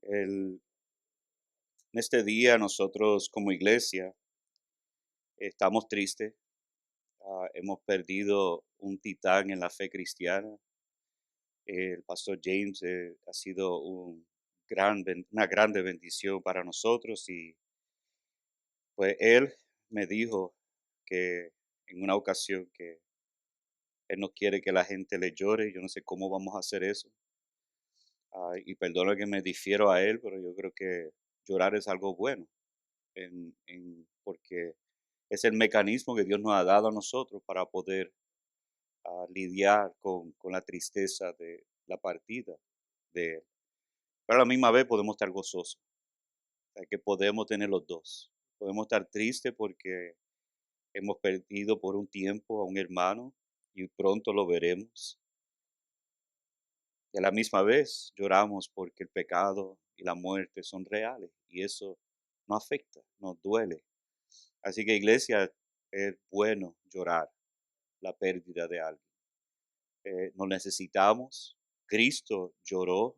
En este día nosotros como iglesia estamos tristes. Hemos perdido un titán en la fe cristiana. El pastor James ha sido una grande bendición para nosotros y pues él me dijo que en una ocasión que él no quiere que la gente le llore. Yo no sé cómo vamos a hacer eso. Y perdona que me difiero a él, pero yo creo que llorar es algo bueno porque es el mecanismo que Dios nos ha dado a nosotros para poder lidiar con la tristeza de la partida de Él. Pero a la misma vez podemos estar gozosos, o sea, que podemos tener los dos. Podemos estar tristes porque hemos perdido por un tiempo a un hermano y pronto lo veremos. Y a la misma vez lloramos porque el pecado y la muerte son reales y eso nos afecta, nos duele. Así que iglesia, es bueno llorar la pérdida de alguien. Nos necesitamos. Cristo lloró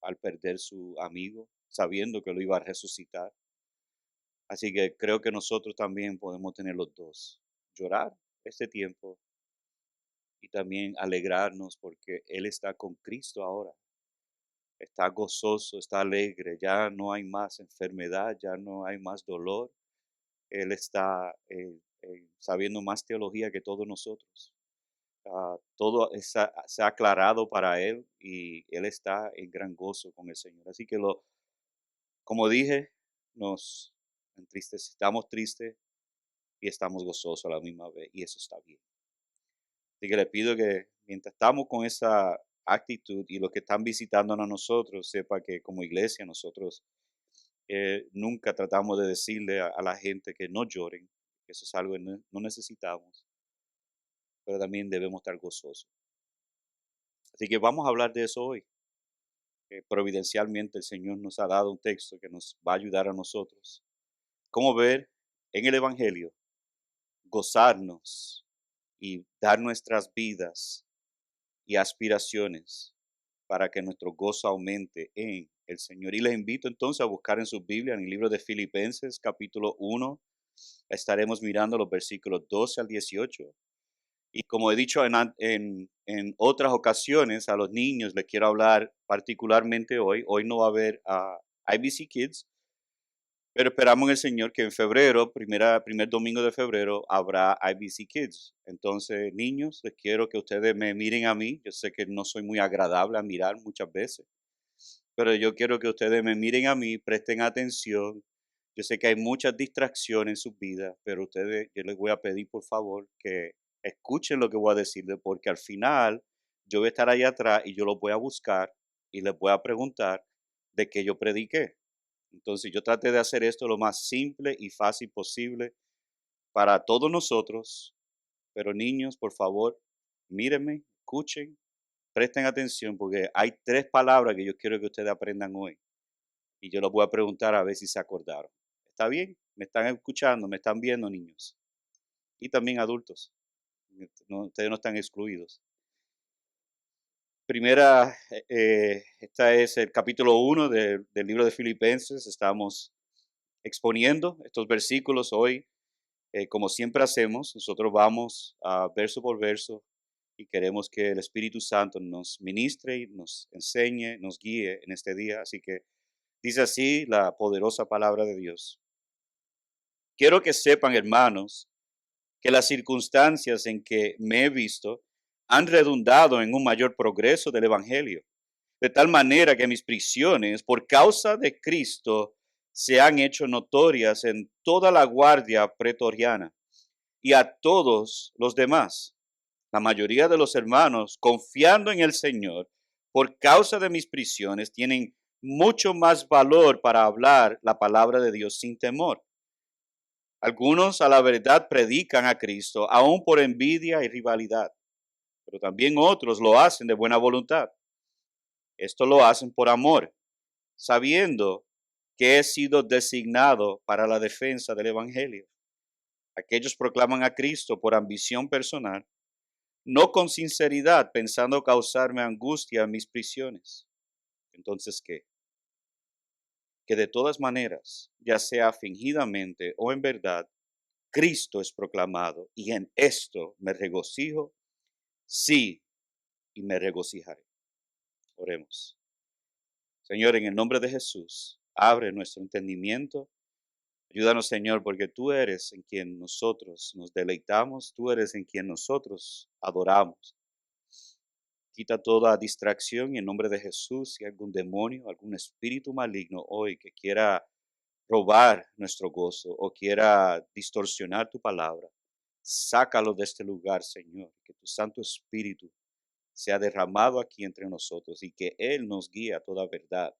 al perder su amigo, sabiendo que lo iba a resucitar. Así que creo que nosotros también podemos tener los dos. Llorar este tiempo y también alegrarnos porque Él está con Cristo ahora. Está gozoso, está alegre, ya no hay más enfermedad, ya no hay más dolor. Él está sabiendo más teología que todos nosotros. Todo se ha aclarado para él y él está en gran gozo con el Señor. Así que como dije, nos entristecemos, estamos tristes y estamos gozosos a la misma vez y eso está bien. Así que le pido que mientras estamos con esa actitud y los que están visitándonos a nosotros, sepa que como iglesia nosotros nunca tratamos de decirle a la gente que no lloren, que eso es algo que no necesitamos, pero también debemos estar gozosos. Así que vamos a hablar de eso hoy. Providencialmente el Señor nos ha dado un texto que nos va a ayudar a nosotros. Cómo ver en el Evangelio, gozarnos y dar nuestras vidas y aspiraciones para que nuestro gozo aumente en el Señor. Y les invito entonces a buscar en su Biblia, en el libro de Filipenses, capítulo 1. Estaremos mirando los versículos 12 al 18. Y como he dicho en otras ocasiones, a los niños les quiero hablar particularmente hoy. Hoy no va a haber IBC Kids, pero esperamos en el Señor que en febrero, primer domingo de febrero, habrá IBC Kids. Entonces, niños, les quiero que ustedes me miren a mí. Yo sé que no soy muy agradable a mirar muchas veces, pero yo quiero que ustedes me miren a mí, presten atención. Yo sé que hay muchas distracciones en sus vidas, pero ustedes, yo les voy a pedir por favor que escuchen lo que voy a decirles, porque al final yo voy a estar allá atrás y yo los voy a buscar y les voy a preguntar de qué yo prediqué. Entonces yo traté de hacer esto lo más simple y fácil posible para todos nosotros, pero niños, por favor, mírenme, escuchen, presten atención, porque hay tres palabras que yo quiero que ustedes aprendan hoy y yo los voy a preguntar a ver si se acordaron. ¿Está bien? ¿Me están escuchando? ¿Me están viendo, niños? Y también adultos. Ustedes no están excluidos. Primera, esta es el capítulo 1 del libro de Filipenses. Estamos exponiendo estos versículos hoy, como siempre hacemos. Nosotros vamos a verso por verso y queremos que el Espíritu Santo nos ministre y nos enseñe, nos guíe en este día. Así que dice así la poderosa palabra de Dios. Quiero que sepan, hermanos, que las circunstancias en que me he visto han redundado en un mayor progreso del Evangelio, de tal manera que mis prisiones por causa de Cristo se han hecho notorias en toda la guardia pretoriana y a todos los demás. La mayoría de los hermanos, confiando en el Señor, por causa de mis prisiones, tienen mucho más valor para hablar la palabra de Dios sin temor. Algunos a la verdad predican a Cristo, aun por envidia y rivalidad, pero también otros lo hacen de buena voluntad. Esto lo hacen por amor, sabiendo que he sido designado para la defensa del Evangelio. Aquellos proclaman a Cristo por ambición personal, no con sinceridad, pensando causarme angustia en mis prisiones. Entonces, ¿qué? que de todas maneras, ya sea fingidamente o en verdad, Cristo es proclamado, y en esto me regocijo, sí, y me regocijaré. Oremos. Señor, en el nombre de Jesús, abre nuestro entendimiento. Ayúdanos, Señor, porque tú eres en quien nosotros nos deleitamos, tú eres en quien nosotros adoramos. Quita toda distracción y en nombre de Jesús, si hay algún demonio, algún espíritu maligno hoy que quiera robar nuestro gozo o quiera distorsionar tu palabra, sácalo de este lugar, Señor, que tu Santo Espíritu sea derramado aquí entre nosotros y que Él nos guíe a toda verdad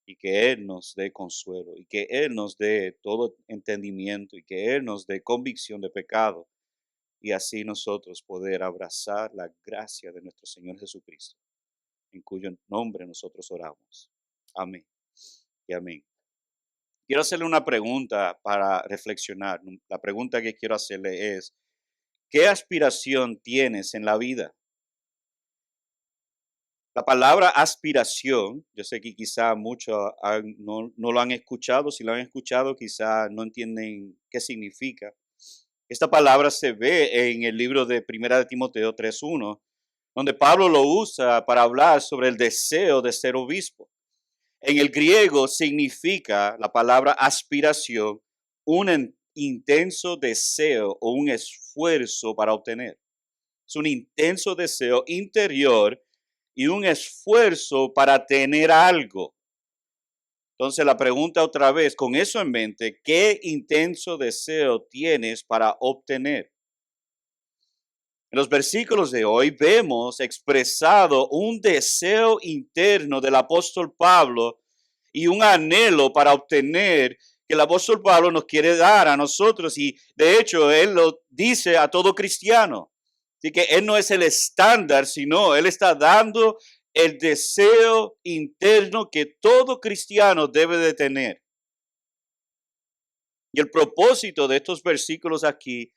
y que Él nos dé consuelo y que Él nos dé todo entendimiento y que Él nos dé convicción de pecado y así nosotros poder abrazar la gracia de nuestro Señor Jesucristo, en cuyo nombre nosotros oramos. Amén y amén. Quiero hacerle una pregunta para reflexionar. La pregunta que quiero hacerle es, ¿qué aspiración tienes en la vida? La palabra aspiración, yo sé que quizá muchos no lo han escuchado, si lo han escuchado quizá no entienden qué significa. Esta palabra se ve en el libro de Primera de Timoteo 3:1, donde Pablo lo usa para hablar sobre el deseo de ser obispo. En el griego significa la palabra aspiración un intenso deseo o un esfuerzo para obtener. Es un intenso deseo interior y un esfuerzo para tener algo. Entonces la pregunta otra vez, con eso en mente, ¿qué intenso deseo tienes para obtener? En los versículos de hoy vemos expresado un deseo interno del apóstol Pablo y un anhelo para obtener que el apóstol Pablo nos quiere dar a nosotros y de hecho él lo dice a todo cristiano. Así que él no es el estándar, sino él está dando el deseo interno que todo cristiano debe de tener. Y el propósito de estos versículos aquí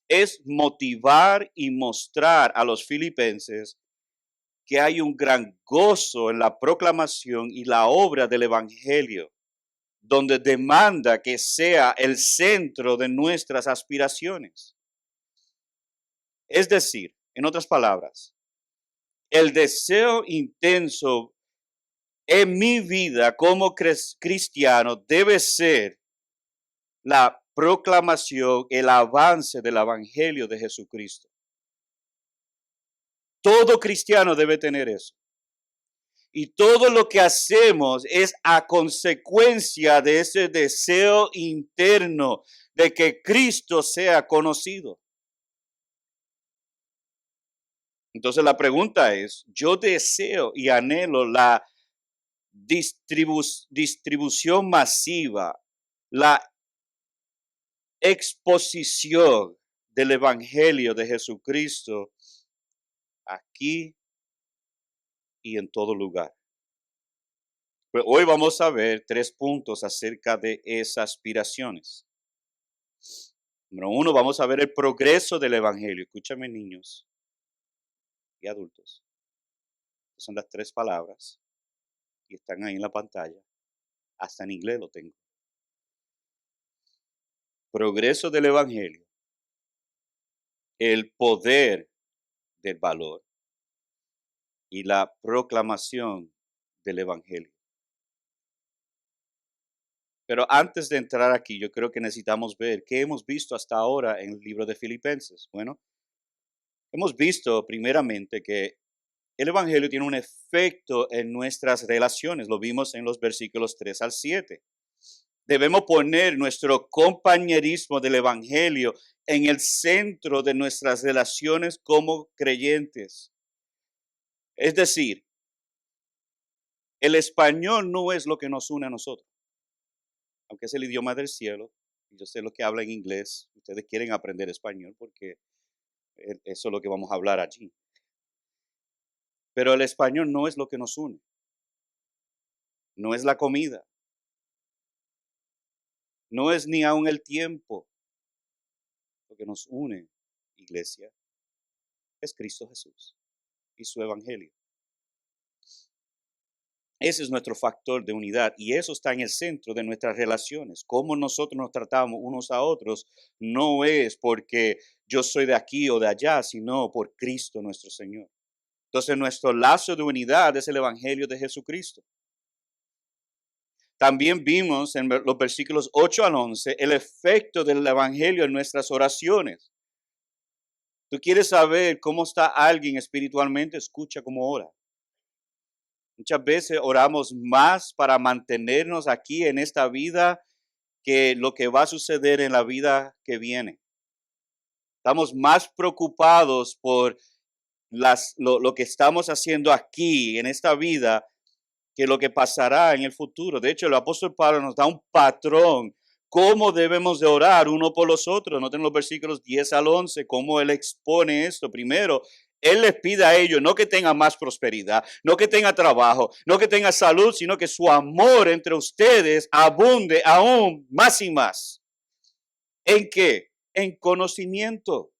es motivar y mostrar a los filipenses que hay un gran gozo en la proclamación y la obra del Evangelio, donde demanda que sea el centro de nuestras aspiraciones. Es decir, en otras palabras, el deseo intenso en mi vida como cristiano debe ser la proclamación, el avance del Evangelio de Jesucristo. Todo cristiano debe tener eso. Y todo lo que hacemos es a consecuencia de ese deseo interno de que Cristo sea conocido. Entonces la pregunta es, yo deseo y anhelo la distribución masiva, la exposición del Evangelio de Jesucristo aquí y en todo lugar. Pues hoy vamos a ver 3 puntos acerca de esas aspiraciones. Número 1, vamos a ver el progreso del Evangelio. Escúchame, niños y adultos. Estas son las 3 palabras y están ahí en la pantalla. Hasta en inglés lo tengo. Progreso del Evangelio, el poder del valor y la proclamación del Evangelio. Pero antes de entrar aquí, yo creo que necesitamos ver qué hemos visto hasta ahora en el libro de Filipenses. Bueno, hemos visto primeramente que el Evangelio tiene un efecto en nuestras relaciones. Lo vimos en los versículos 3 al 7. Debemos poner nuestro compañerismo del Evangelio en el centro de nuestras relaciones como creyentes. Es decir, el español no es lo que nos une a nosotros, aunque es el idioma del cielo. Yo sé lo que habla en inglés. Ustedes quieren aprender español porque eso es lo que vamos a hablar allí. Pero el español no es lo que nos une. No es la comida. No es ni aún el tiempo. Lo que nos une, iglesia, es Cristo Jesús y su evangelio. Ese es nuestro factor de unidad y eso está en el centro de nuestras relaciones. Cómo nosotros nos tratamos unos a otros no es porque yo soy de aquí o de allá, sino por Cristo nuestro Señor. Entonces nuestro lazo de unidad es el Evangelio de Jesucristo. También vimos en los versículos 8 al 11 el efecto del Evangelio en nuestras oraciones. Tú quieres saber cómo está alguien espiritualmente, escucha cómo ora. Muchas veces oramos más para mantenernos aquí en esta vida que lo que va a suceder en la vida que viene. Estamos más preocupados por lo que estamos haciendo aquí en esta vida que lo que pasará en el futuro. De hecho, el apóstol Pablo nos da un patrón, cómo debemos de orar uno por los otros. Noten los versículos 10 al 11, cómo él expone esto. Primero, él les pide a ellos no que tengan más prosperidad, no que tenga trabajo, no que tenga salud, sino que su amor entre ustedes abunde aún más y más. ¿En qué? En conocimiento.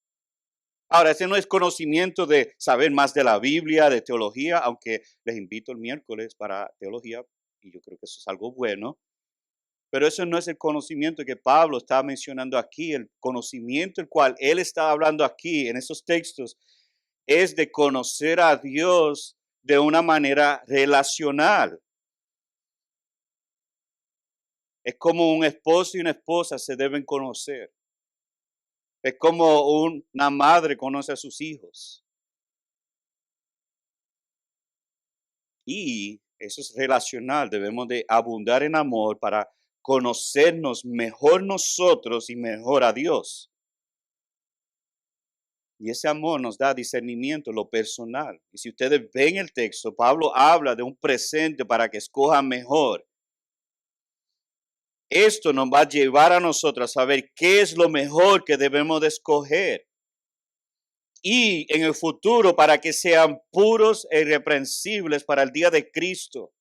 Ahora, ese no es conocimiento de saber más de la Biblia, de teología, aunque les invito el miércoles para teología, y yo creo que eso es algo bueno, pero eso no es el conocimiento que Pablo está mencionando aquí. El conocimiento el cual él está hablando aquí en esos textos es de conocer a Dios de una manera relacional. Es como un esposo y una esposa se deben conocer. Es como una madre conoce a sus hijos. Y eso es relacional. Debemos de abundar en amor para conocernos mejor nosotros y mejor a Dios. Y ese amor nos da discernimiento, lo personal. Y si ustedes ven el texto, Pablo habla de un presente para que escojan mejor. Esto nos va a llevar a nosotros a saber qué es lo mejor que debemos de escoger. Y en el futuro para que sean puros e irreprensibles para el día de Cristo.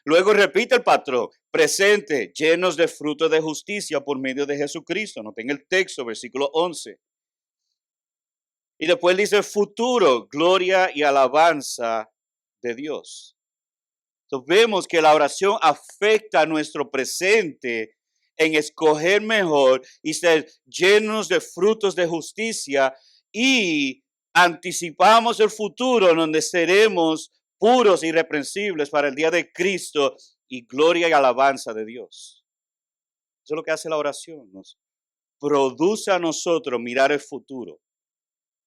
Luego repite el patrón, presente, llenos de fruto de justicia por medio de Jesucristo. Noten el texto, versículo 11. Y después dice futuro, gloria y alabanza de Dios. Entonces vemos que la oración afecta a nuestro presente en escoger mejor y ser llenos de frutos de justicia y anticipamos el futuro donde seremos puros y irreprensibles para el día de Cristo y gloria y alabanza de Dios. Eso es lo que hace la oración, nos produce a nosotros mirar el futuro.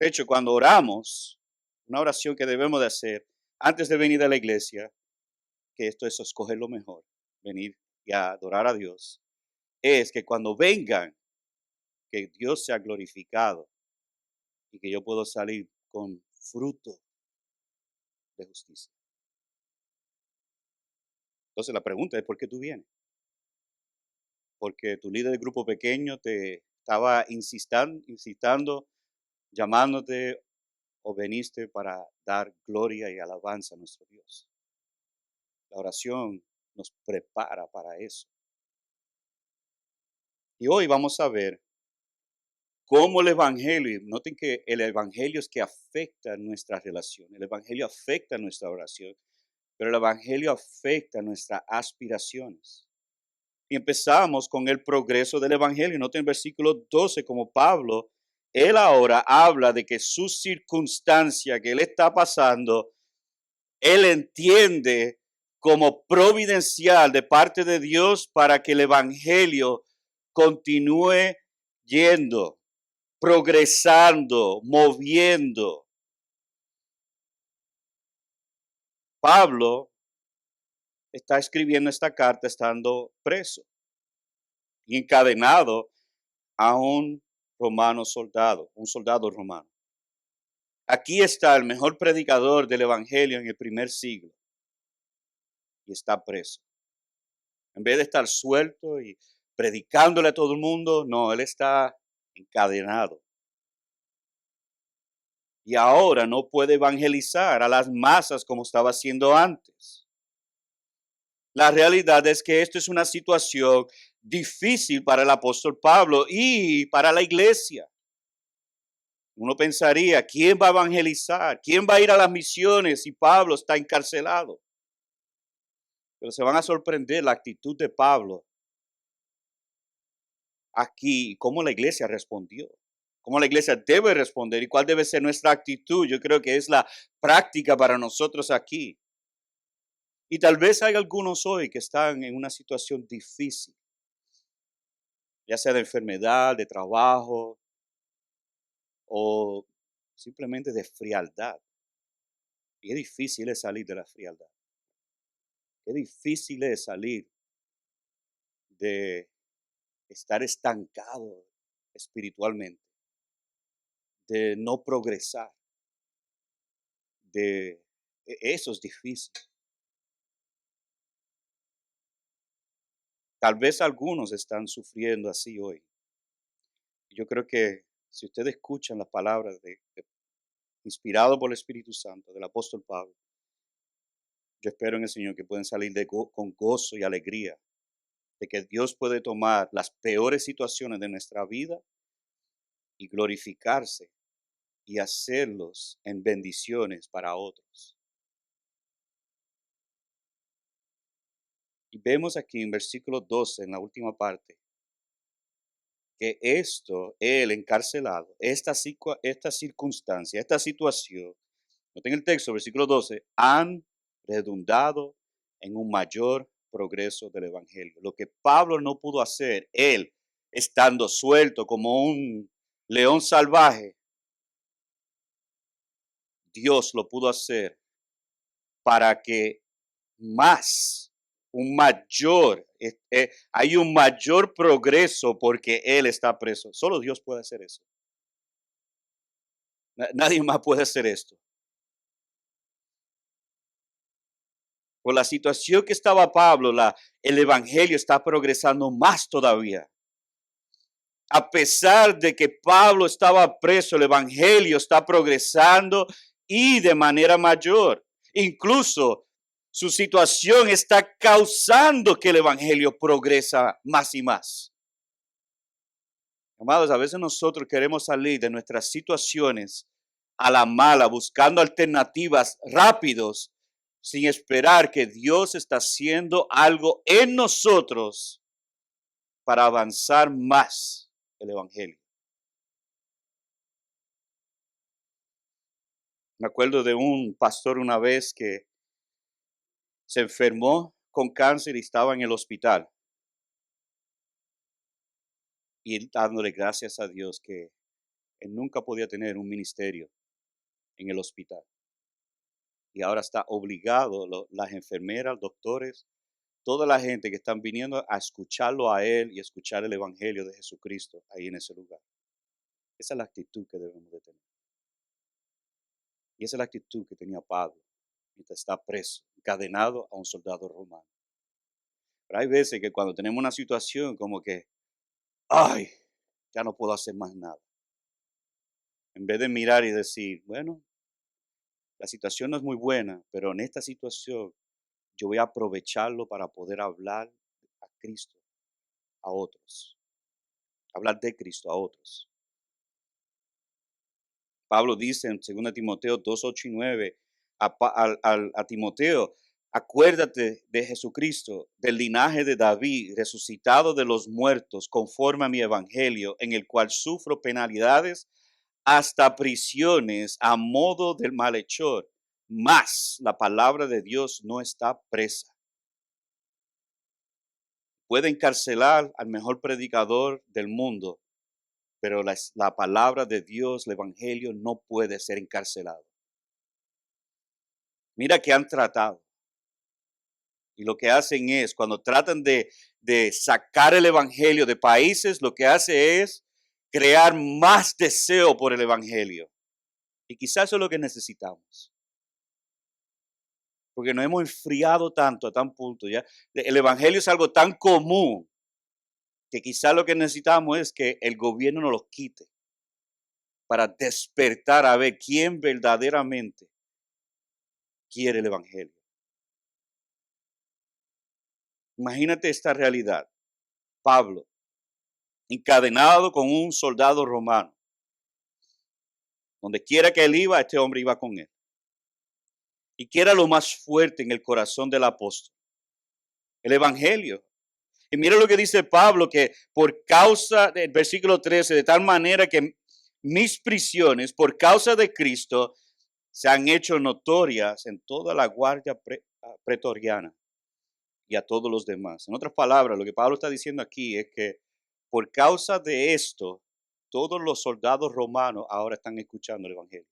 De hecho, cuando oramos, una oración que debemos de hacer antes de venir a la iglesia, que esto es escoger lo mejor, venir y adorar a Dios, es que cuando vengan, que Dios sea glorificado y que yo puedo salir con fruto de justicia. Entonces la pregunta es, ¿por qué tú vienes? Porque tu líder de grupo pequeño te estaba incitando, llamándote o veniste para dar gloria y alabanza a nuestro Dios. La oración nos prepara para eso. Y hoy vamos a ver cómo el Evangelio, noten que el Evangelio es que afecta nuestra relación, el Evangelio afecta nuestra oración, pero el Evangelio afecta nuestras aspiraciones. Y empezamos con el progreso del Evangelio. Noten el versículo 12, como Pablo, él ahora habla de que su circunstancia que él está pasando, él entiende como providencial de parte de Dios para que el Evangelio continúe yendo, progresando, moviendo. Pablo está escribiendo esta carta estando preso y encadenado a un soldado, un soldado romano. Aquí está el mejor predicador del evangelio en el primer siglo y está preso. En vez de estar suelto y predicándole a todo el mundo, no, él está encadenado. Y ahora no puede evangelizar a las masas como estaba haciendo antes. La realidad es que esto es una situación difícil para el apóstol Pablo y para la iglesia. Uno pensaría, ¿quién va a evangelizar? ¿Quién va a ir a las misiones si Pablo está encarcelado? Pero se van a sorprender la actitud de Pablo aquí y cómo la iglesia respondió. Cómo la iglesia debe responder y cuál debe ser nuestra actitud. Yo creo que es la práctica para nosotros aquí. Y tal vez hay algunos hoy que están en una situación difícil, ya sea de enfermedad, de trabajo o simplemente de frialdad. Y es difícil es salir de la frialdad. Es difícil es salir de estar estancado espiritualmente, de no progresar, eso es difícil. Tal vez algunos están sufriendo así hoy. Yo creo que si ustedes escuchan las palabras inspirado por el Espíritu Santo del apóstol Pablo, yo espero en el Señor que pueden salir con gozo y alegría, de que Dios puede tomar las peores situaciones de nuestra vida y glorificarse y hacerlos en bendiciones para otros. Y vemos aquí en versículo 12, en la última parte, que el encarcelado, esta circunstancia, esta situación, noten el texto, versículo 12, han redundado en un mayor progreso del Evangelio. Lo que Pablo no pudo hacer, él estando suelto como un león salvaje, Dios lo pudo hacer para que más, hay un mayor progreso porque él está preso. Solo Dios puede hacer eso. Nadie más puede hacer esto. Por la situación que estaba Pablo, el evangelio está progresando más todavía. A pesar de que Pablo estaba preso, el evangelio está progresando y de manera mayor. Incluso su situación está causando que el evangelio progresa más y más. Amados, a veces nosotros queremos salir de nuestras situaciones a la mala, buscando alternativas rápidos, sin esperar que Dios está haciendo algo en nosotros para avanzar más el evangelio. Me acuerdo de un pastor una vez que se enfermó con cáncer y estaba en el hospital. Y él dándole gracias a Dios que él nunca podía tener un ministerio en el hospital. Y ahora está obligado, las enfermeras, doctores, toda la gente que están viniendo a escucharlo a él y escuchar el evangelio de Jesucristo ahí en ese lugar. Esa es la actitud que debemos de tener. Y esa es la actitud que tenía Pablo mientras está preso, encadenado a un soldado romano. Pero hay veces que cuando tenemos una situación como que, ay, ya no puedo hacer más nada. En vez de mirar y decir, bueno, la situación no es muy buena, pero en esta situación yo voy a aprovecharlo para poder hablar a Cristo a otros, hablar de Cristo a otros. Pablo dice en 2 Timoteo 2, 8 y 9 a Timoteo, acuérdate de Jesucristo, del linaje de David, resucitado de los muertos, conforme a mi evangelio, en el cual sufro penalidades hasta prisiones a modo del malhechor, mas la palabra de Dios no está presa. Puede encarcelar al mejor predicador del mundo, pero la palabra de Dios, el evangelio, no puede ser encarcelado. Mira que han tratado. Y lo que hacen es, cuando tratan de sacar el evangelio de países, lo que hace es crear más deseo por el evangelio. Y quizás eso es lo que necesitamos. Porque nos hemos enfriado tanto a tan punto, ya. El evangelio es algo tan común que quizás lo que necesitamos es que el gobierno nos lo quite para despertar a ver quién verdaderamente quiere el evangelio. Imagínate esta realidad. Pablo, encadenado con un soldado romano. Donde quiera que él iba, este hombre iba con él. Y que era lo más fuerte en el corazón del apóstol. el evangelio. Y mira lo que dice Pablo, que por causa del versículo 13, de tal manera que mis prisiones por causa de Cristo se han hecho notorias en toda la guardia pretoriana y a todos los demás. En otras palabras, lo que Pablo está diciendo aquí es que por causa de esto, todos los soldados romanos ahora están escuchando el evangelio.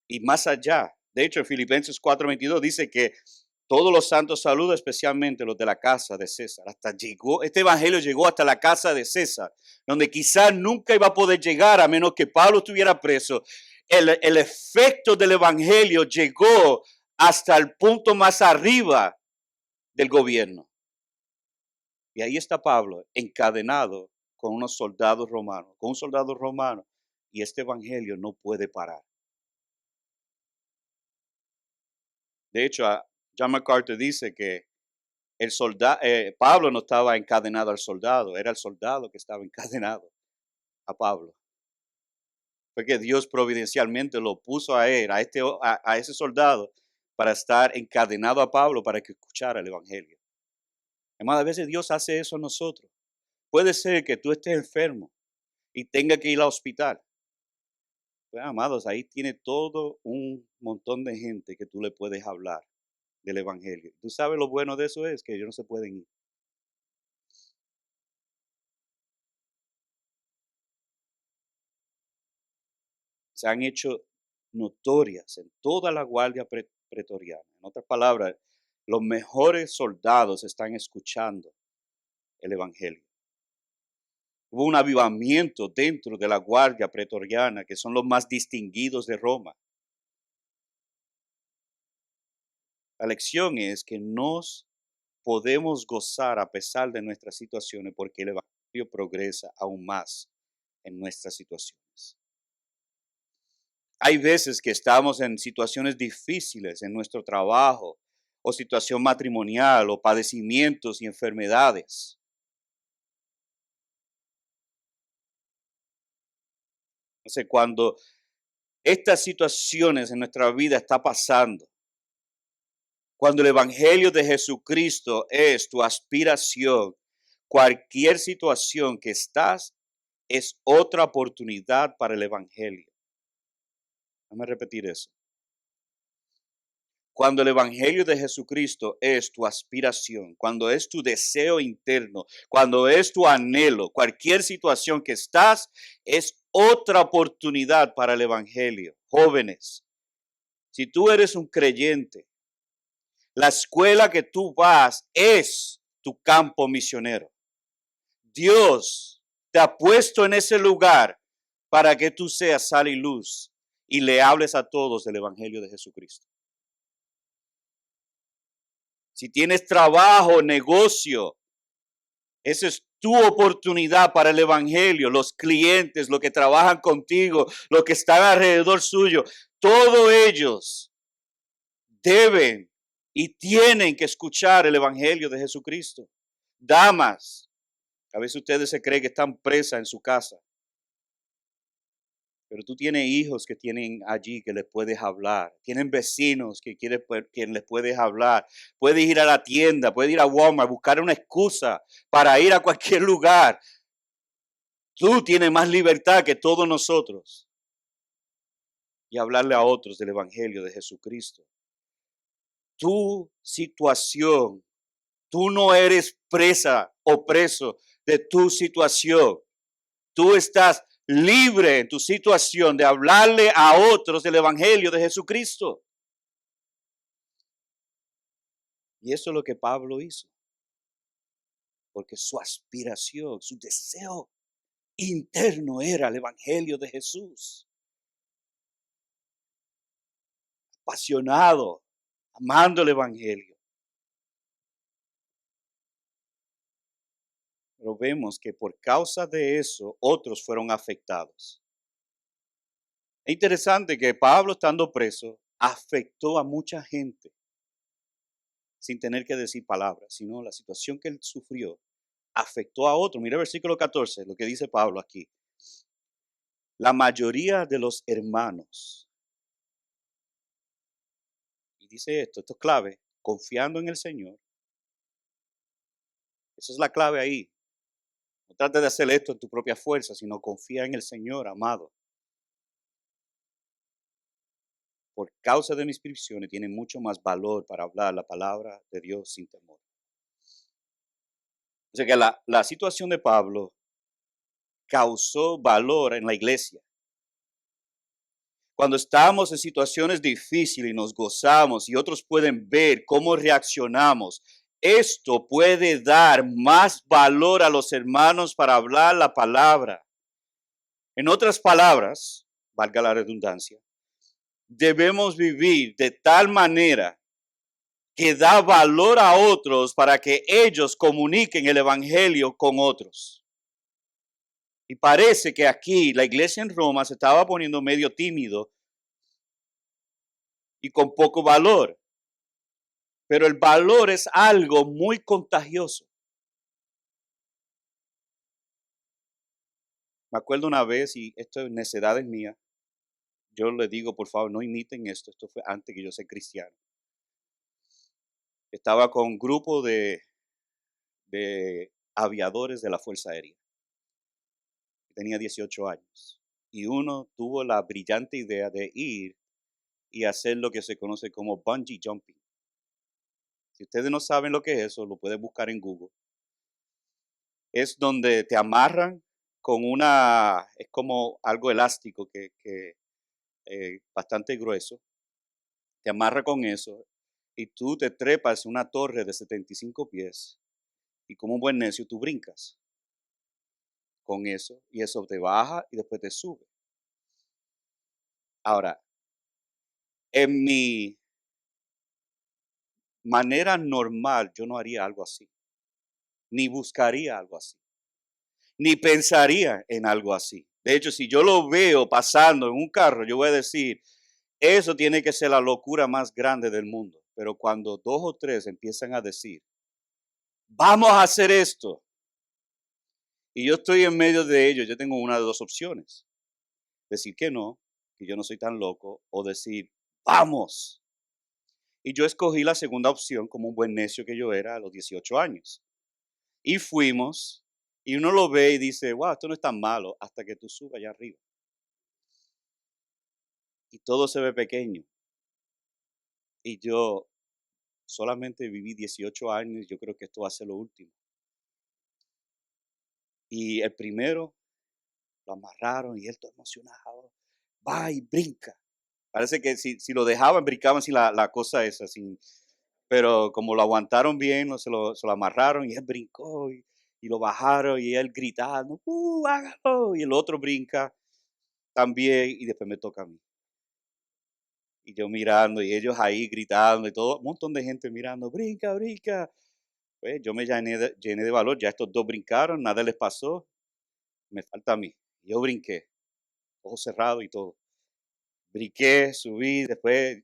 Y más allá, de hecho, en Filipenses 4:22 dice que todos los santos saludan, especialmente los de la casa de César. Hasta llegó, este evangelio llegó hasta la casa de César, donde quizás nunca iba a poder llegar a menos que Pablo estuviera preso. El efecto del evangelio llegó hasta el punto más arriba del gobierno. Y ahí está Pablo, encadenado con unos soldados romanos, con un soldado romano, y este evangelio no puede parar. De hecho, John MacArthur dice que el soldado, Pablo no estaba encadenado al soldado, era el soldado que estaba encadenado a Pablo. Fue que Dios providencialmente lo puso a él, a ese soldado, para estar encadenado a Pablo para que escuchara el evangelio. Además, a veces Dios hace eso a nosotros. Puede ser que tú estés enfermo y tengas que ir al hospital. Pues, amados, ahí tiene todo un montón de gente que tú le puedes hablar del evangelio. Tú sabes lo bueno de eso es que ellos no se pueden ir. Se han hecho notorias en toda la guardia pretoriana. En otras palabras, los mejores soldados están escuchando el evangelio. Hubo un avivamiento dentro de la guardia pretoriana, que son los más distinguidos de Roma. La lección es que nos podemos gozar a pesar de nuestras situaciones porque el evangelio progresa aún más en nuestras situaciones. Hay veces que estamos en situaciones difíciles en nuestro trabajo o situación matrimonial o padecimientos y enfermedades. Entonces, cuando estas situaciones en nuestra vida están pasando, cuando el evangelio de Jesucristo es tu aspiración, cualquier situación que estás es otra oportunidad para el evangelio. Déjame repetir eso. Cuando el evangelio de Jesucristo es tu aspiración, cuando es tu deseo interno, cuando es tu anhelo, cualquier situación que estás, es otra oportunidad para el evangelio. Jóvenes, si tú eres un creyente, la escuela que tú vas es tu campo misionero. Dios te ha puesto en ese lugar para que tú seas sal y luz y le hables a todos del evangelio de Jesucristo. Si tienes trabajo, negocio, esa es tu oportunidad para el evangelio. Los clientes, los que trabajan contigo, los que están alrededor suyo, todos ellos deben y tienen que escuchar el evangelio de Jesucristo. Damas, a veces ustedes se creen que están presas en su casa, pero tú tienes hijos que tienen allí que les puedes hablar. Tienen vecinos que quien les puedes hablar. Puedes ir a la tienda, puedes ir a Walmart, buscar una excusa para ir a cualquier lugar. Tú tienes más libertad que todos nosotros. Y hablarle a otros del evangelio de Jesucristo. Tu situación, tú no eres presa o preso de tu situación. Tú estás libre en tu situación de hablarle a otros del evangelio de Jesucristo. Y eso es lo que Pablo hizo. Porque su aspiración, su deseo interno era el evangelio de Jesús. Apasionado, amando el evangelio. Pero vemos que por causa de eso, otros fueron afectados. Es interesante que Pablo, estando preso, afectó a mucha gente sin tener que decir palabras, sino la situación que él sufrió afectó a otros. Mira el versículo 14, lo que dice Pablo aquí. La mayoría de los hermanos, y dice esto es clave, confiando en el Señor. Esa es la clave ahí. No trates de hacer esto en tu propia fuerza, sino confía en el Señor, amado. Por causa de mis prisiones, tiene mucho más valor para hablar la palabra de Dios sin temor. O sea que la situación de Pablo causó valor en la iglesia. Cuando estamos en situaciones difíciles y nos gozamos y otros pueden ver cómo reaccionamos, esto puede dar más valor a los hermanos para hablar la palabra. En otras palabras, valga la redundancia, debemos vivir de tal manera que da valor a otros para que ellos comuniquen el evangelio con otros. Y parece que aquí la iglesia en Roma se estaba poniendo medio tímido y con poco valor. Pero el valor es algo muy contagioso. Me acuerdo una vez, y esto es necedades mías, yo le digo, por favor, no imiten esto. Esto fue antes que yo sea cristiano. Estaba con un grupo de aviadores de la Fuerza Aérea. Tenía 18 años. Y uno tuvo la brillante idea de ir y hacer lo que se conoce como bungee jumping. Si ustedes no saben lo que es eso, lo pueden buscar en Google. Es donde te amarran con es como algo elástico que bastante grueso. Te amarra con eso y tú te trepas en una torre de 75 pies y como un buen necio tú brincas con eso y eso te baja y después te sube. Ahora, en mi manera normal yo no haría algo así, ni buscaría algo así, ni pensaría en algo así. De hecho, si yo lo veo pasando en un carro, yo voy a decir, eso tiene que ser la locura más grande del mundo. Pero cuando dos o tres empiezan a decir, vamos a hacer esto, y yo estoy en medio de ellos, yo tengo una de dos opciones. Decir que no, que yo no soy tan loco, o decir, vamos. Y yo escogí la segunda opción como un buen necio que yo era a los 18 años. Y fuimos, y uno lo ve y dice, wow, esto no es tan malo, hasta que tú subas allá arriba. Y todo se ve pequeño. Y yo solamente viví 18 años, yo creo que esto va a ser lo último. Y el primero lo amarraron y él todo emocionado, va y brinca. Parece que si lo dejaban, brincaban si la cosa es así. Pero como lo aguantaron bien, no, se lo amarraron y él brincó y lo bajaron y él gritando, hágalo. Y el otro brinca también y después me toca a mí. Y yo mirando y ellos ahí gritando y todo, un montón de gente mirando, brinca, brinca. Pues yo me llené de valor, ya estos dos brincaron, nada les pasó, me falta a mí. Yo brinqué, ojos cerrados y todo. Brinqué, subí, después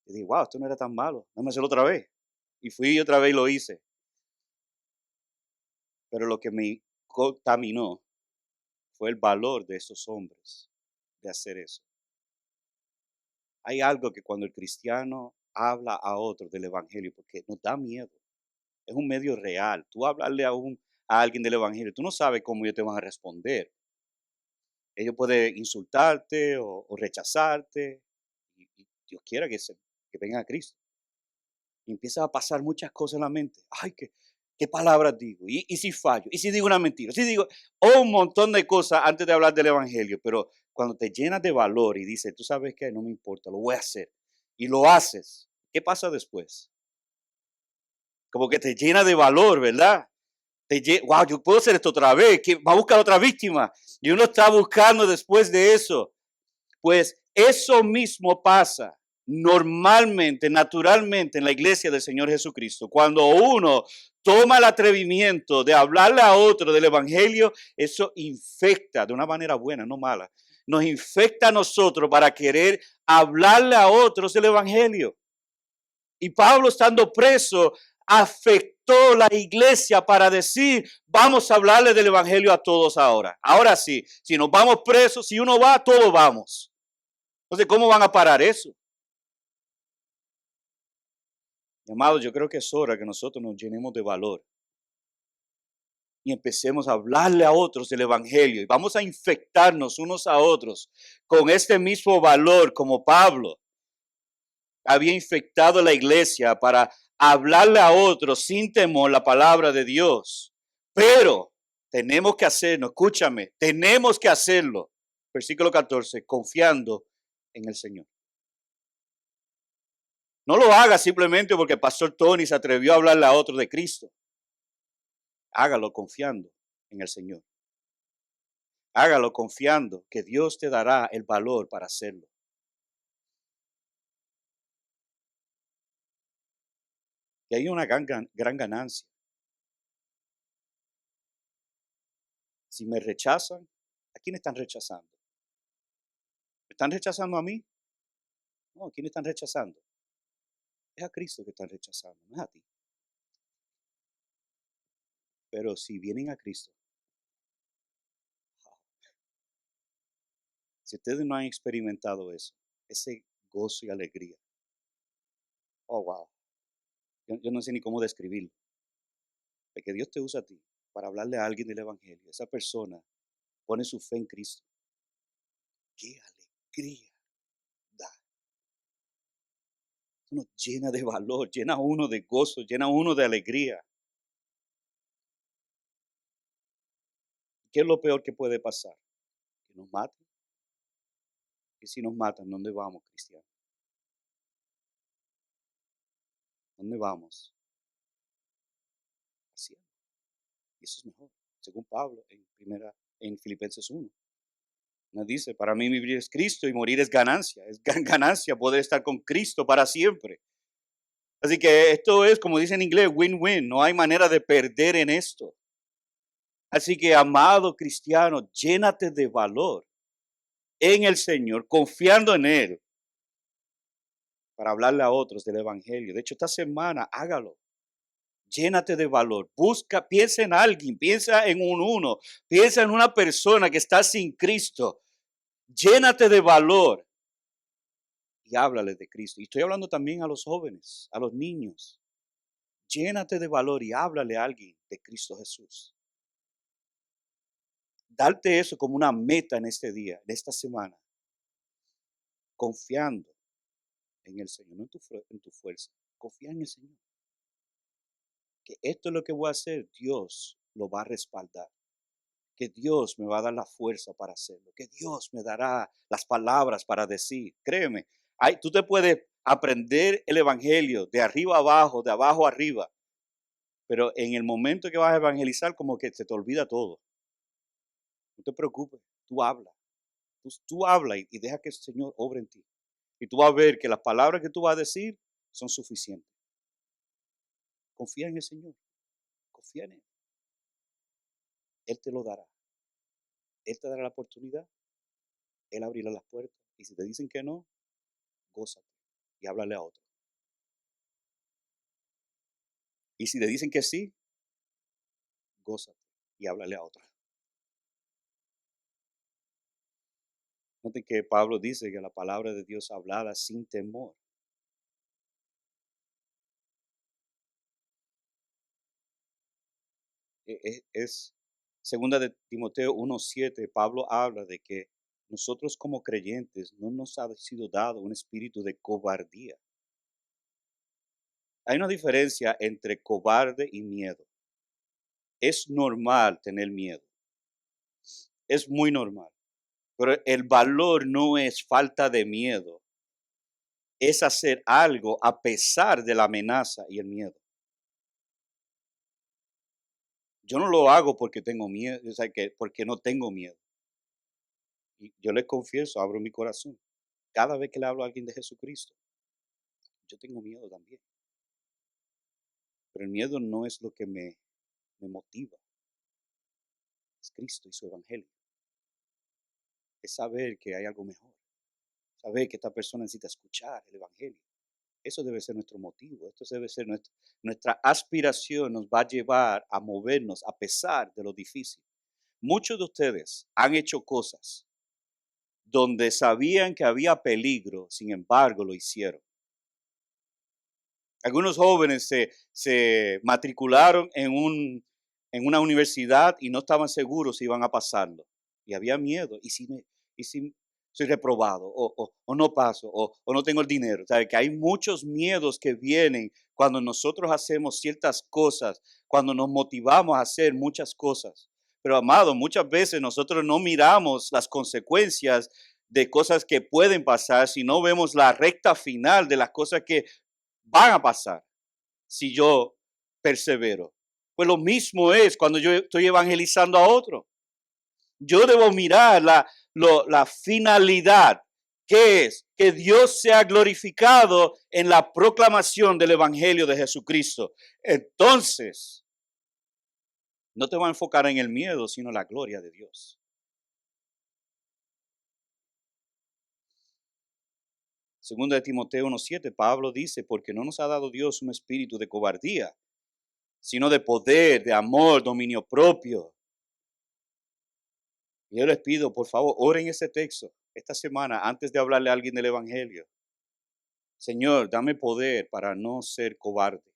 y dije, wow, esto no era tan malo, déjame hacerlo otra vez. Y fui otra vez y lo hice. Pero lo que me contaminó fue el valor de esos hombres de hacer eso. Hay algo que cuando el cristiano habla a otros del evangelio, porque nos da miedo, es un medio real. Tú hablarle a alguien del evangelio, tú no sabes cómo ellos te van a responder. Ellos pueden insultarte o rechazarte, y Dios quiera que vengan a Cristo. Y empieza a pasar muchas cosas en la mente. Ay, ¿qué palabras digo? ¿Y si fallo? ¿Y si digo una mentira? ¿Si digo un montón de cosas antes de hablar del evangelio? Pero cuando te llenas de valor y dices, tú sabes que no me importa, lo voy a hacer. Y lo haces. ¿Qué pasa después? Como que te llena de valor, ¿verdad? Wow, yo puedo hacer esto otra vez. Va a buscar otra víctima. Y uno está buscando después de eso. Pues eso mismo pasa normalmente, naturalmente en la iglesia del Señor Jesucristo. Cuando uno toma el atrevimiento de hablarle a otro del Evangelio, eso infecta de una manera buena, no mala. Nos infecta a nosotros para querer hablarle a otros del Evangelio. Y Pablo, estando preso, afectó la iglesia para decir, vamos a hablarle del Evangelio a todos ahora. Ahora sí, si nos vamos presos, si uno va, todos vamos. Entonces, ¿cómo van a parar eso? Amados, yo creo que es hora que nosotros nos llenemos de valor y empecemos a hablarle a otros del Evangelio y vamos a infectarnos unos a otros con este mismo valor como Pablo había infectado la iglesia para hablarle a otros sin temor la palabra de Dios. Pero tenemos que hacerlo, escúchame, tenemos que hacerlo. Versículo 14, confiando en el Señor. No lo haga simplemente porque el pastor Tony se atrevió a hablarle a otro de Cristo. Hágalo confiando en el Señor. Hágalo confiando que Dios te dará el valor para hacerlo. Y hay una gran ganancia. Si me rechazan, ¿a quién están rechazando? ¿Me están rechazando a mí? No, ¿a quién están rechazando? Es a Cristo que están rechazando, no es a ti. Pero si vienen a Cristo, si ustedes no han experimentado eso, ese gozo y alegría, oh wow, yo no sé ni cómo describirlo, de que Dios te usa a ti para hablarle a alguien del Evangelio, esa persona pone su fe en Cristo, qué alegría da, uno llena de valor, llena uno de gozo, llena uno de alegría. ¿Qué es lo peor que puede pasar? Que nos maten. Y si nos matan, ¿dónde vamos, cristianos? ¿Dónde vamos? Al cielo. Y eso es mejor, según Pablo en Filipenses 1. Nos dice, para mí vivir es Cristo y morir es ganancia. Es gran ganancia poder estar con Cristo para siempre. Así que esto es, como dice en inglés, win-win. No hay manera de perder en esto. Así que, amado cristiano, llénate de valor en el Señor, confiando en Él para hablarle a otros del Evangelio. De hecho, esta semana hágalo. Llénate de valor. Busca, piensa en alguien, piensa en un uno, piensa en una persona que está sin Cristo. Llénate de valor y háblale de Cristo. Y estoy hablando también a los jóvenes, a los niños. Llénate de valor y háblale a alguien de Cristo Jesús. Darte eso como una meta en este día, en esta semana, confiando en el Señor, no en tu fuerza. Confía en el Señor. Que esto es lo que voy a hacer, Dios lo va a respaldar. Que Dios me va a dar la fuerza para hacerlo, que Dios me dará las palabras para decir. Créeme, tú te puedes aprender el Evangelio de arriba a abajo, de abajo a arriba, pero en el momento que vas a evangelizar como que se te olvida todo. No te preocupes, tú habla, tú habla y deja que el Señor obre en ti. Y tú vas a ver que las palabras que tú vas a decir son suficientes. Confía en el Señor, confía en Él. Él te lo dará. Él te dará la oportunidad, Él abrirá las puertas. Y si te dicen que no, gózate y háblale a otro. Y si te dicen que sí, gózate y háblale a otro. Note que Pablo dice que la palabra de Dios hablada sin temor. Es segunda de Timoteo 1:7. Pablo habla de que nosotros como creyentes no nos ha sido dado un espíritu de cobardía. Hay una diferencia entre cobarde y miedo. Es normal tener miedo. Es muy normal. Pero el valor no es falta de miedo. Es hacer algo a pesar de la amenaza y el miedo. Yo no lo hago porque tengo miedo, o sea, porque no tengo miedo. Y yo les confieso, abro mi corazón. Cada vez que le hablo a alguien de Jesucristo, yo tengo miedo también. Pero el miedo no es lo que me motiva. Es Cristo y su evangelio. Es saber que hay algo mejor. Saber que esta persona necesita escuchar el evangelio. Eso debe ser nuestro motivo. Esto debe ser nuestra aspiración. Nos va a llevar a movernos a pesar de lo difícil. Muchos de ustedes han hecho cosas donde sabían que había peligro, sin embargo lo hicieron. Algunos jóvenes se matricularon en una universidad y no estaban seguros si iban a pasarlo. Y había miedo. ¿Y si soy reprobado? O no paso, o no tengo el dinero. O sea, que hay muchos miedos que vienen cuando nosotros hacemos ciertas cosas, cuando nos motivamos a hacer muchas cosas. Pero amado, muchas veces nosotros no miramos las consecuencias de cosas que pueden pasar, si no vemos la recta final de las cosas que van a pasar si yo persevero. Pues lo mismo es cuando yo estoy evangelizando a otro. Yo debo mirar la finalidad, que es que Dios sea glorificado en la proclamación del Evangelio de Jesucristo. Entonces, no te va a enfocar en el miedo, sino en la gloria de Dios. Segundo de Timoteo 1:7, Pablo dice, porque no nos ha dado Dios un espíritu de cobardía, sino de poder, de amor, dominio propio. Y yo les pido, por favor, oren ese texto esta semana antes de hablarle a alguien del Evangelio. Señor, dame poder para no ser cobarde.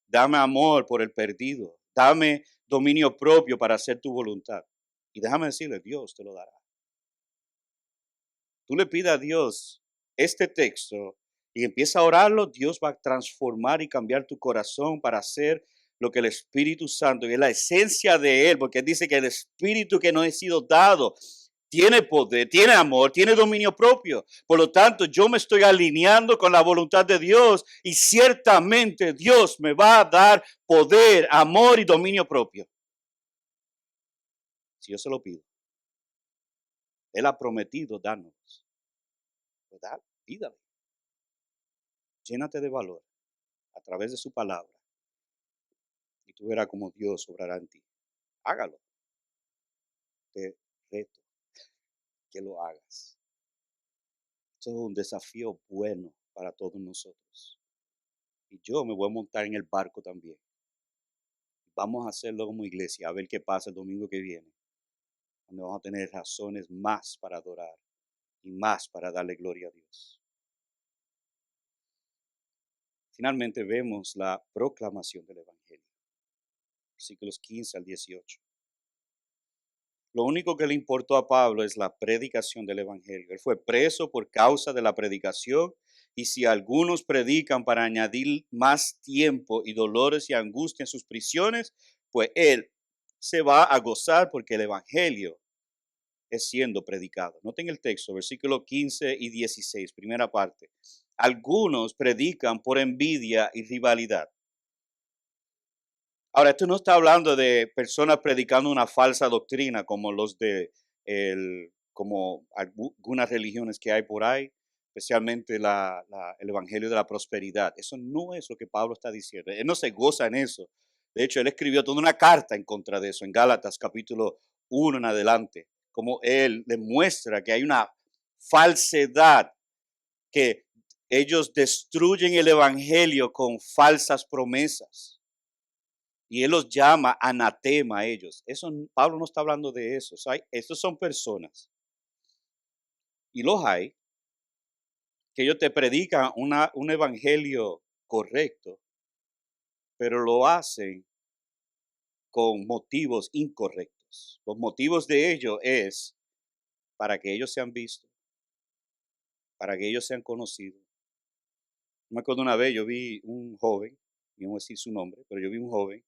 Dame amor por el perdido. Dame dominio propio para hacer tu voluntad. Y déjame decirle, Dios te lo dará. Tú le pidas a Dios este texto y empieza a orarlo, Dios va a transformar y cambiar tu corazón para hacer lo que el Espíritu Santo, y es la esencia de Él, porque Él dice que el Espíritu que nos ha sido dado tiene poder, tiene amor, tiene dominio propio. Por lo tanto, yo me estoy alineando con la voluntad de Dios y ciertamente Dios me va a dar poder, amor y dominio propio. Si yo se lo pido, Él ha prometido darnos. ¿Verdad? Pídale. Llénate de valor a través de su palabra y tú verás cómo Dios obrará en ti. Hágalo. Te reto que lo hagas. Esto es un desafío bueno para todos nosotros. Y yo me voy a montar en el barco también. Vamos a hacerlo como iglesia, a ver qué pasa el domingo que viene, donde vamos a tener razones más para adorar y más para darle gloria a Dios. Finalmente vemos la proclamación del Evangelio, versículos 15 al 18. Lo único que le importó a Pablo es la predicación del Evangelio. Él fue preso por causa de la predicación y si algunos predican para añadir más tiempo y dolores y angustia en sus prisiones, pues él se va a gozar porque el Evangelio es siendo predicado. Noten el texto, versículos 15 y 16, primera parte. Algunos predican por envidia y rivalidad. Ahora, esto no está hablando de personas predicando una falsa doctrina como los de como algunas religiones que hay por ahí, especialmente el Evangelio de la Prosperidad. Eso no es lo que Pablo está diciendo. Él no se goza en eso. De hecho, él escribió toda una carta en contra de eso, en Gálatas capítulo 1 en adelante, como él demuestra que hay una falsedad, que ellos destruyen el Evangelio con falsas promesas. Y él los llama anatema a ellos. Eso, Pablo no está hablando de eso. O sea, estos son personas, y los hay, que ellos te predican un evangelio correcto, pero lo hacen con motivos incorrectos. Los motivos de ellos es para que ellos sean vistos, para que ellos sean conocidos. Me acuerdo una vez, yo vi un joven, no voy a decir su nombre, pero yo vi un joven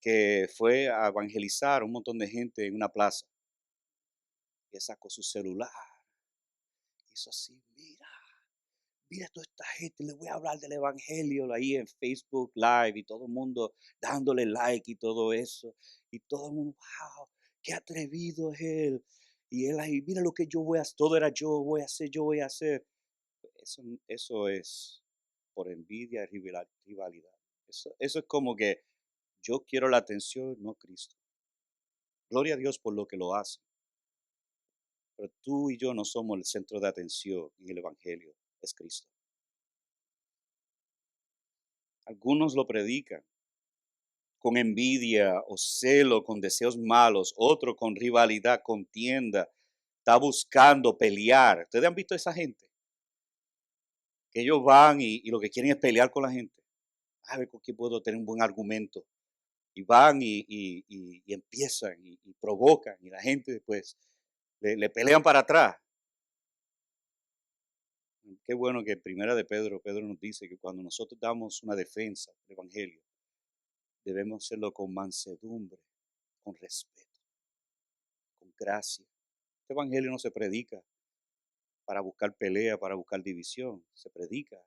que fue a evangelizar a un montón de gente en una plaza. Y sacó su celular, hizo así, mira toda esta gente, le voy a hablar del evangelio ahí en Facebook Live y todo el mundo dándole like y todo eso. Y todo el mundo, wow, qué atrevido es él. Y él ahí, mira lo que yo voy a hacer, todo era yo voy a hacer, yo voy a hacer. Eso es por envidia y rivalidad. Eso es como que yo quiero la atención, no Cristo. Gloria a Dios por lo que lo hace. Pero tú y yo no somos el centro de atención en el evangelio, es Cristo. Algunos lo predican con envidia o celo, con deseos malos, otro con rivalidad, contienda, está buscando pelear. ¿Ustedes han visto a esa gente? que ellos van y lo que quieren es pelear con la gente. A ver con quién puedo tener un buen argumento. Y van y empiezan y provocan y la gente después le pelean para atrás. Qué bueno que en Primera de Pedro nos dice que cuando nosotros damos una defensa del Evangelio, debemos hacerlo con mansedumbre, con respeto, con gracia. Este Evangelio no se predica para buscar pelea, para buscar división. Se predica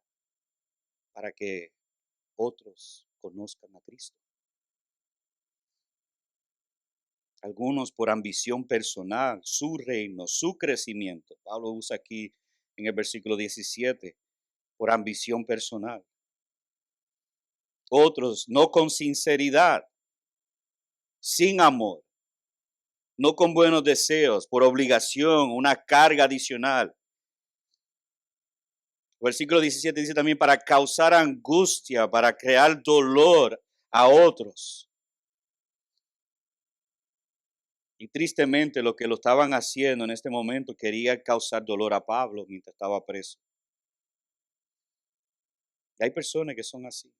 para que otros conozcan a Cristo. Algunos por ambición personal, su reino, su crecimiento. Pablo usa aquí en el versículo 17, por ambición personal. Otros no con sinceridad, sin amor, no con buenos deseos, por obligación, una carga adicional. Versículo 17 dice también para causar angustia, para crear dolor a otros. Y tristemente lo que lo estaban haciendo en este momento quería causar dolor a Pablo mientras estaba preso. Y hay personas que son así.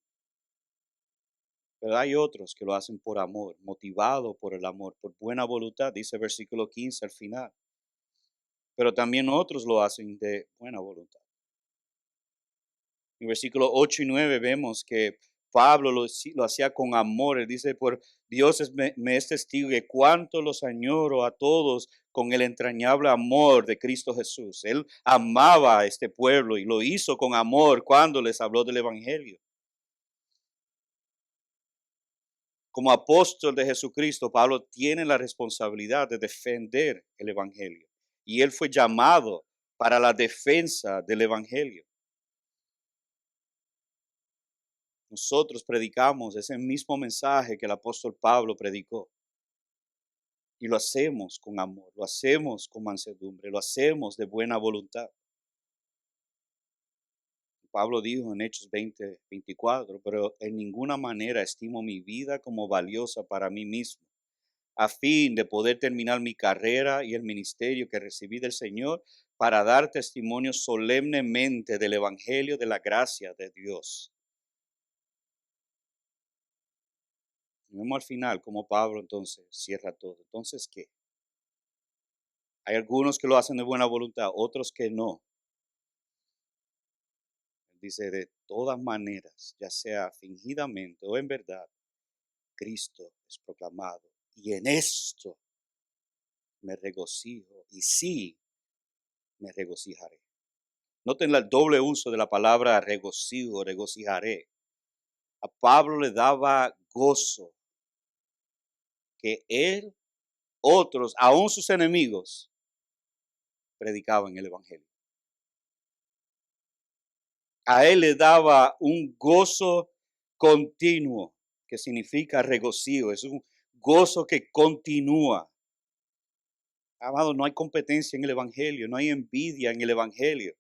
Pero hay otros que lo hacen por amor, motivado por el amor, por buena voluntad, dice versículo 15 al final. Pero también otros lo hacen de buena voluntad. En versículos 8 y 9 vemos que Pablo lo hacía con amor. Él dice, por Dios me es testigo de cuánto los añoro a todos con el entrañable amor de Cristo Jesús. Él amaba a este pueblo y lo hizo con amor cuando les habló del Evangelio. Como apóstol de Jesucristo, Pablo tiene la responsabilidad de defender el Evangelio. Y él fue llamado para la defensa del Evangelio. Nosotros predicamos ese mismo mensaje que el apóstol Pablo predicó. Y lo hacemos con amor, lo hacemos con mansedumbre, lo hacemos de buena voluntad. Pablo dijo en Hechos 20:24, pero en ninguna manera estimo mi vida como valiosa para mí mismo, a fin de poder terminar mi carrera y el ministerio que recibí del Señor para dar testimonio solemnemente del Evangelio de la gracia de Dios. Y vemos al final cómo Pablo entonces cierra todo. Entonces, ¿qué? Hay algunos que lo hacen de buena voluntad, otros que no. Él dice, de todas maneras, ya sea fingidamente o en verdad, Cristo es proclamado. Y en esto me regocijo y sí me regocijaré. Noten el doble uso de la palabra regocijo, regocijaré. A Pablo le daba gozo que él, otros, aún sus enemigos, predicaban el Evangelio. A él le daba un gozo continuo, que significa regocijo, es un gozo que continúa. Amado, no hay competencia en el Evangelio, no hay envidia en el Evangelio.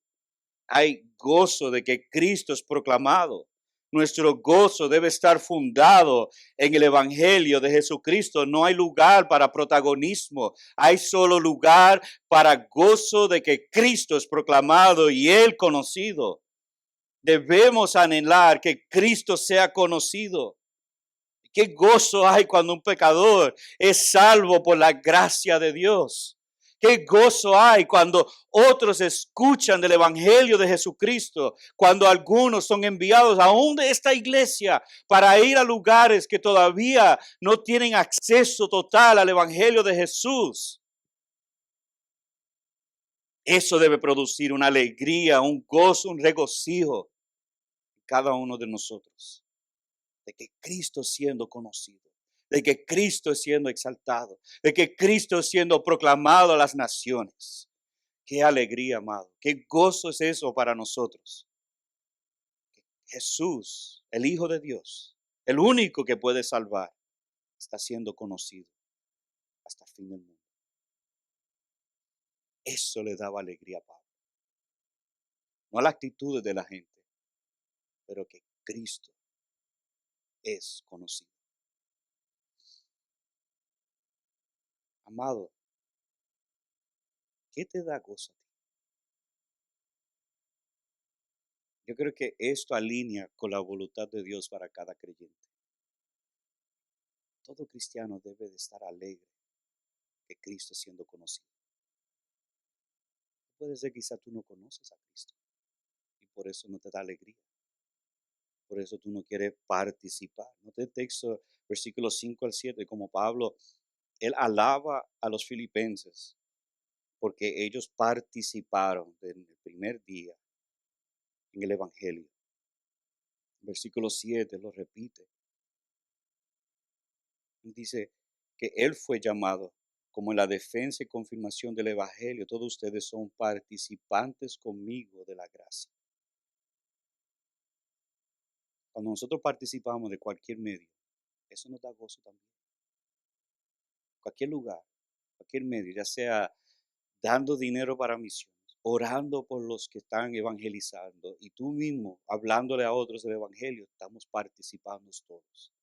Hay gozo de que Cristo es proclamado. Nuestro gozo debe estar fundado en el Evangelio de Jesucristo. No hay lugar para protagonismo. Hay solo lugar para gozo de que Cristo es proclamado y Él conocido. Debemos anhelar que Cristo sea conocido. Qué gozo hay cuando un pecador es salvo por la gracia de Dios. Qué gozo hay cuando otros escuchan del Evangelio de Jesucristo, cuando algunos son enviados aún de esta iglesia para ir a lugares que todavía no tienen acceso total al Evangelio de Jesús. Eso debe producir una alegría, un gozo, un regocijo en cada uno de nosotros, de que Cristo siendo conocido, de que Cristo es siendo exaltado, de que Cristo es siendo proclamado a las naciones. Qué alegría, amado. Qué gozo es eso para nosotros. Jesús, el Hijo de Dios, el único que puede salvar, está siendo conocido hasta el fin del mundo. Eso le daba alegría a Pablo. No a las actitudes de la gente, pero que Cristo es conocido. Amado, ¿qué te da gozo a ti? Yo creo que esto alinea con la voluntad de Dios para cada creyente. Todo cristiano debe de estar alegre de Cristo siendo conocido. Puede ser quizá tú no conoces a Cristo y por eso no te da alegría. Por eso tú no quieres participar. No te texto, versículos 5 al 7, como Pablo, él alaba a los filipenses porque ellos participaron desde el primer día en el Evangelio. Versículo 7 lo repite. Y dice que él fue llamado como en la defensa y confirmación del Evangelio. Todos ustedes son participantes conmigo de la gracia. Cuando nosotros participamos de cualquier medio, eso nos da gozo también. Cualquier lugar, cualquier medio, ya sea dando dinero para misiones, orando por los que están evangelizando y tú mismo hablándole a otros del Evangelio, estamos participando todos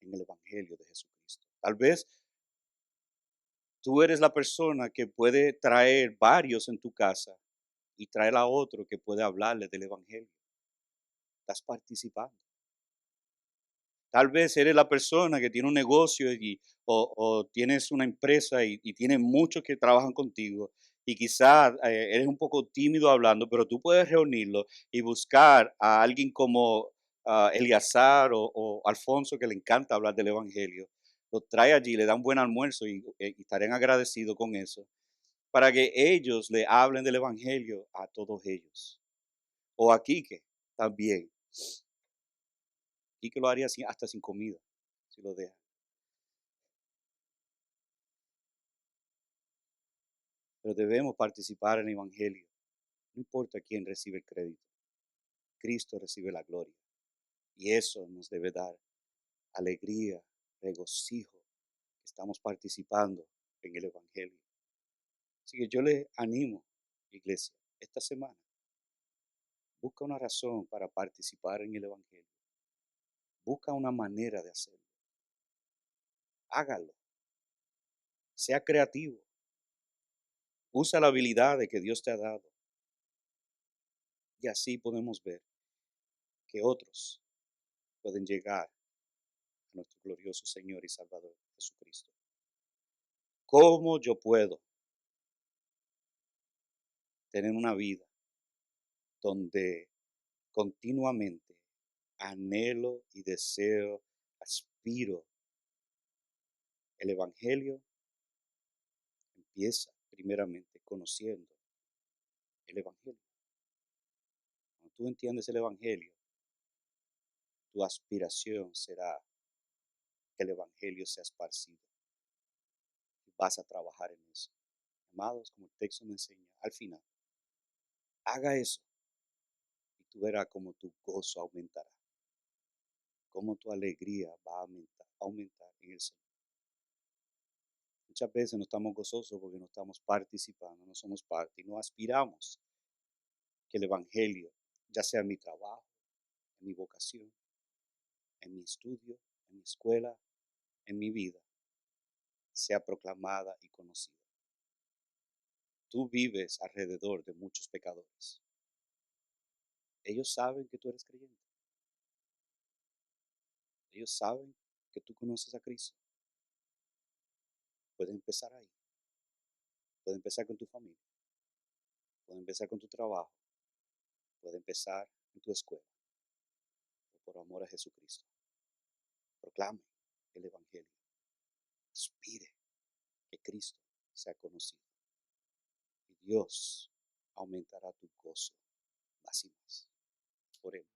en el Evangelio de Jesucristo. Tal vez tú eres la persona que puede traer varios en tu casa y traer a otro que puede hablarle del Evangelio. Estás participando. Tal vez eres la persona que tiene un negocio o tienes una empresa y tienes muchos que trabajan contigo y quizás eres un poco tímido hablando, pero tú puedes reunirlo y buscar a alguien como Eleazar o Alfonso que le encanta hablar del Evangelio. Lo trae allí, le da un buen almuerzo y estarán agradecidos con eso, para que ellos le hablen del Evangelio a todos ellos. O a Quique también. Quique lo haría hasta sin comida, si lo deja. Pero debemos participar en el Evangelio. No importa quién recibe el crédito, Cristo recibe la gloria. Y eso nos debe dar alegría, regocijo, que estamos participando en el Evangelio. Así que yo les animo, iglesia, esta semana, busca una razón para participar en el Evangelio. Busca una manera de hacerlo. Hágalo. Sea creativo. Usa la habilidad de que Dios te ha dado. Y así podemos ver que otros pueden llegar a nuestro glorioso Señor y Salvador Jesucristo. ¿Cómo yo puedo tener una vida donde continuamente anhelo y deseo, aspiro? El Evangelio empieza primeramente conociendo el Evangelio. Cuando tú entiendes el Evangelio, tu aspiración será que el Evangelio sea esparcido. Y vas a trabajar en eso. Amados, como el texto me enseña, al final, haga eso y tú verás cómo tu gozo aumentará, cómo tu alegría va a aumentar en el Señor. Muchas veces no estamos gozosos porque no estamos participando, no somos parte y no aspiramos que el Evangelio, ya sea en mi trabajo, en mi vocación, en mi estudio, en mi escuela, en mi vida, sea proclamada y conocida. Tú vives alrededor de muchos pecadores. Ellos saben que tú eres creyente. Ellos saben que tú conoces a Cristo. Puedes empezar ahí. Puedes empezar con tu familia. Puedes empezar con tu trabajo. Puedes empezar en tu escuela. Por amor a Jesucristo. Proclame el Evangelio. Aspire que Cristo sea conocido. Y Dios aumentará tu gozo más y más. Oremos.